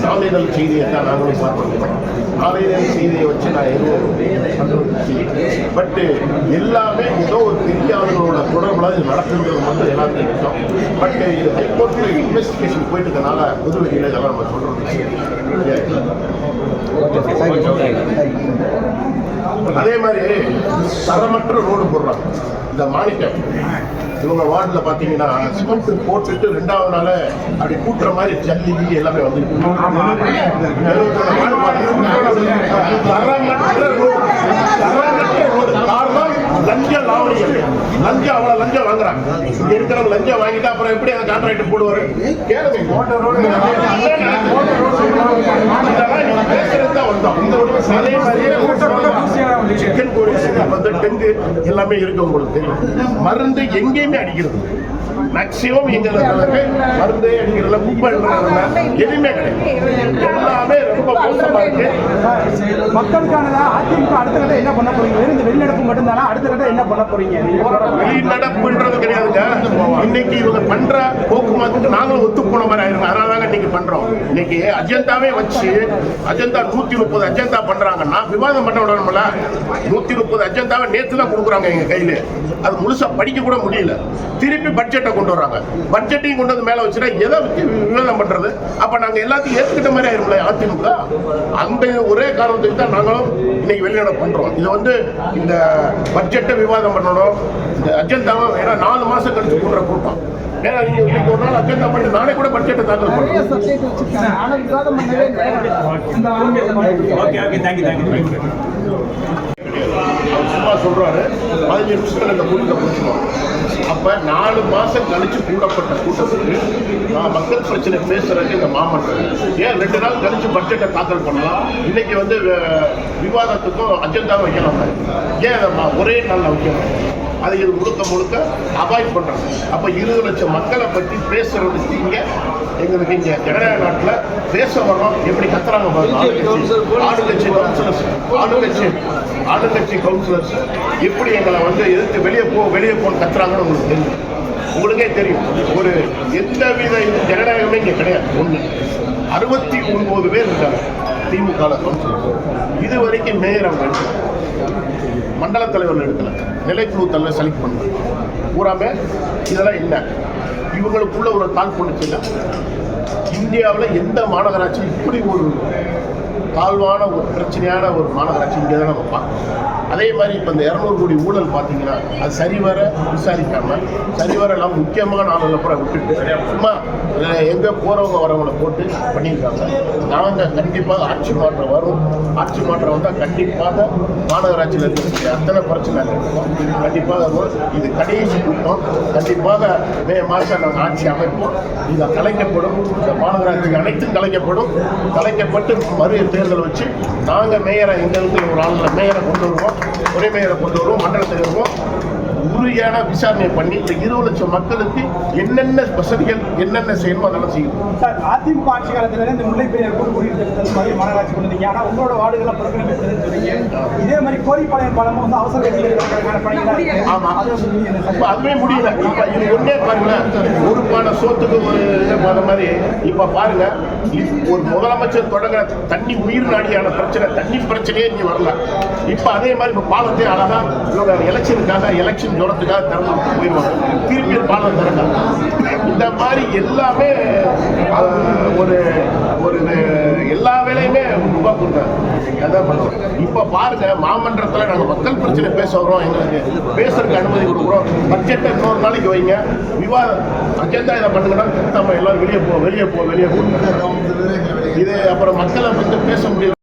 நாளிதழ் செய்தியை தான் நாங்களும் பார்த்துருக்கோம். நாளிதழ் செய்தியை வச்சு நான் எதுவும் பட்டு எல்லாமே ஏதோ ஒரு பெரியாளர்களோட தொடர்புல இது நடக்குங்கிறது மட்டும் எல்லாத்தையும் இருக்கோம். பட் இது ஹைகோர்ட்டில் இன்வெஸ்டிகேஷன் போயிட்டு இருக்கனால புதுவெளியில் இதெல்லாம் நம்ம சொல்கிறோம். அதே மாதிரி தரமற்ற ரோடு போடுறாங்க. இந்த மாணிக்கம் இவங்க வார்டில் பார்த்தீங்கன்னா சிமெண்ட் போட்டுட்டு 2வது நாள் அப்படி கூட்டுற மாதிரி ஜல்லி கில்லி எல்லாமே வந்துருக்கு. காரணம் லஞ்ச லாவணிகள். லஞ்சம் அவ்வளோ லஞ்சம் வாங்குறாங்க. இங்க இருக்கிறவங்க லஞ்சம் வாங்கிட்டு அப்புறம் எப்படி அந்த கான்ட்ராக்ட் போடுவாரு கேளுங்க. பேசுறது தான் வந்தோம். அதே மாதிரியே சிக்கன் வந்து டெங்கு எல்லாமே இருக்கு. உங்களுக்கு தெரியும். மருந்து எங்கேயுமே அடிக்கிறது மேக்சிமம் எங்களுக்கு மருந்தே அடிக்கிறதுல குப்பை எதுவுமே கிடையாது. எல்லாமே ரொம்ப மோசமா இருக்கு. மக்களுக்கானதா அதிமுக அடுத்த கட்ட என்ன பண்ண போறீங்க? இந்த வெளிநடப்பு மட்டும்தானா? அடுத்த கட்ட என்ன பண்ண போறீங்க? வெளிநடப்புன்றது கிடையாதுங்க. இன்னைக்கு இவங்க பண்ற போக்குவரத்துக்கு நாங்களும் ஒத்து போன மாதிரி ஆயிருங்க. அதனால இன்னைக்கு பண்றோம். இன்னைக்கு அஜெண்டாவே வச்சு அஜெண்டா 130 அஜெண்டா பண்றாங்கன்னா விவாதம் பண்ண விடணும்ல. 130 அஜெண்டாவை நேற்று தான் கொடுக்குறாங்க எங்க கையில. அது முழுசா படிக்க கூட முடியல. திருப்பி பட்ஜெட்டை கொண்டு வர்றாங்க. பட்ஜெட்டையும் கொண்டு வந்து மேல வச்சுட்டா எதை வச்சு விவாதம் பண்றது? அப்ப நாங்க எல்லாத்தையும் ஏற்றுக்கிட்ட மாதிரி ஆயிரும்ல அதிமுக. அந்த ஒரே காரணத்துக்கு தான் நாங்களும் இன்னைக்கு வெளிநடப்பு பண்றோம். இது வந்து இந்த பட்ஜெட்டை விவாதம் பண்ணணும். இந்த அஜெண்டாவை ஏன்னா 4 மாசம் கழிச்சு போடுற கூட்டம். ஏன்னா நீங்க ஒரு நாள் அஜெண்டா பண்ணி நானே கூட பட்ஜெட்டை தாக்கல் பண்ணுறோம். சும்மா சொல்றாரு 15 நிமிஷத்துல இந்த கூட்டத்தை முடிச்சுடுவோம். அப்ப 4 மாசம் கழிச்சு கூடப்பட்ட கூட்டத்துக்கு நான் மக்கள் பிரச்சனை பேசுறதுக்கு இந்த மாமன்றம் ஏன் 2 நாள் கழிச்சு பட்ஜெட்டை தாக்கல் பண்ணலாம்? இன்னைக்கு வந்து விவாதத்துக்கும் அஜெண்டா வைக்கலாம். ஏன் ஒரே நாள்ல வைக்கணும்? அதை இது முழுக்க அவாய்ட் பண்றாங்க. அப்ப 20 லட்சம் மக்களை பற்றி பேசுறதுக்கு இங்க எங்களுக்கு இங்க ஜனநாயக நாட்டில் பேச வரோம். எப்படி கத்துறாங்க ஆளுங்கட்சி கவுன்சிலர்ஸ், ஆளுங்கட்சி கவுன்சிலர்ஸ் எப்படி எங்களை வந்து எதிர்த்து வெளியே போன்னு கத்துறாங்கன்னு உங்களுக்கு தெரியும். உங்களுக்கே தெரியும். ஒரு எந்த வித ஜனநாயகமே இங்க கிடையாது. 69 பேர் இருக்காங்க திமுக கவுன்சிலர். இது வரைக்கும் மேயர் அவங்க மண்டல தலைவர்கள் எடுக்கல, நிலைக்குழு தலைவர் செலக்ட் பண்ணாங்க. பூராமே இதெல்லாம் இல்லை. இவங்களுக்குள்ள ஒரு காழ்ப்புணர்ச்சியில் இந்தியாவில் எந்த மாநகராட்சி இப்படி ஒரு தாழ்வான ஒரு பிரச்சனையான ஒரு மாநகராட்சி இங்கே தான் நம்ம பார்க்கணும். அதே மாதிரி இப்போ இந்த 200 கோடி ஊழல் பார்த்தீங்கன்னா அது சரிவர விசாரிக்காமல் சரிவர எல்லாம் முக்கியமான ஆளுகளை கூட விட்டுட்டு சும்மா எங்கே போகிறவங்க வரவங்களை போட்டு பண்ணியிருக்காங்க. நாங்கள் கண்டிப்பாக ஆட்சி மாற்றம் வரும். ஆட்சி மாற்றம் வந்தால் கண்டிப்பாக மாநகராட்சியில் இருக்கக்கூடிய அத்தனை பிரச்சனை கண்டிப்பாக வரும். இது கடைசி கூட்டம். கண்டிப்பாக மே மாதம் நாங்கள் ஆட்சி அமைப்போம். இது கலைக்கப்படும். இந்த மாநகராட்சி அனைத்தும் கலைக்கப்பட்டு மறு தேர்தல் வச்சு நாங்கள் மேயரை எங்களுக்கு ஒரு ஆளுநர் மேயரை கொண்டு வருவோம். ஒரே மேயரை கொண்டு வருவோம். மண்டலத்தில் வருவோம். உறுதியான விசாரணை பண்ணி இந்த 20 லட்சம் மக்களுக்கு என்னென்ன வசதிகள் என்னென்ன செய்யணுமோ அதெல்லாம் செய்யணும். சார், அதிமுக ஆட்சி காலத்துல இந்த முல்லை பெரியார் குடியிருப்பு மாநகராட்சி கொண்டு வந்தீங்க. ஆனால் உங்களோட வார்டுகள்லாம் புறக்கணிப்பு சொன்னீங்க. இதே மாதிரி கோரிப்பாளையம் பாலமும் வந்து அவசர அதுவே முடியல. இப்ப இது ஒன்னே பாருங்க, ஒரு பானை சோத்துக்கு ஒரு போன மாதிரி இப்ப பாருங்க, ஒரு முதலமைச்சர் தொடங்குற தண்ணி உயிர் நாடியான பிரச்சனை, தண்ணி பிரச்சனையே இங்க வரல. இப்ப அதே மாதிரி இப்ப பாலத்தை அழகா எலெக்ஷனுக்காக எலெக்ஷன் ஜோரத்துக்காக திறந்து போயிடுவாங்க. திருப்பி பாலம் திறக்காங்க. இந்த மாதிரி எல்லாமே ஒரு ஒரு எல்லா வேலையுமே ரூபா கொடுத்தாங்க. அதான் பண்ணுறோம். இப்போ பாருங்க, மாமன்றத்தில் நாங்கள் மக்கள் பிரச்சனை பேச வரோம், எங்களுக்கு பேசுறதுக்கு அனுமதி கொடுக்குறோம். பட்ஜெட்டை இன்னொரு நாளைக்கு வைங்க, விவாதம் அஜெண்டா இதை பண்ணுங்கன்னா நம்ம எல்லாரும் வெளியே போ. இது அப்புறம் மக்களை வந்து பேச முடியும்.